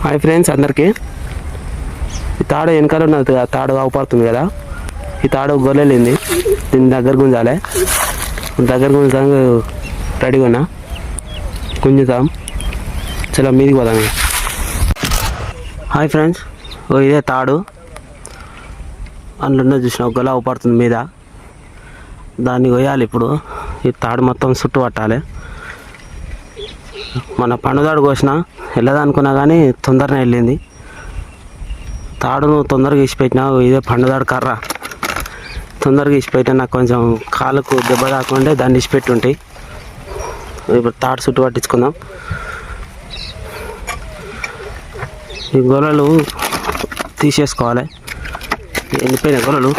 Hi friends అందరికీ. ఈ తాడు వెనకాల ఉన్నది తాడు అవపడుతుంది కదా, ఈ తాడు గొల్లెళ్ళింది. దీన్ని దగ్గర గుంజాలి. దగ్గర గుంజుతాం, రెడీగా ఉన్నా, గుంజుతాం. చాలా మీదికి పోదాం. హాయ్ ఫ్రెండ్స్, ఇదే తాడు. అందులో చూసిన గొల్ల అవపడుతుంది మీద, దాన్ని కొయ్యాలి. ఇప్పుడు ఈ తాడు మొత్తం చుట్టు పట్టాలి. మన పండుదాడు కోసిన వెళ్ళదనుకున్నా కానీ తొందరనే వెళ్ళింది. తాడును తొందరగా ఇసిపెట్టినా, ఇదే పండుదాడు కర్ర తొందరగా ఇసిపెట్టినా నాకు కొంచెం కాళ్ళకు దెబ్బ తాకుంటే దాన్ని ఇసిపెట్టి ఉంటాయి. ఇప్పుడు తాడు చుట్టు పట్టించుకుందాం. ఈ గొర్రెలు తీసేసుకోవాలి, ఎండిపోయిన గొర్రెలు.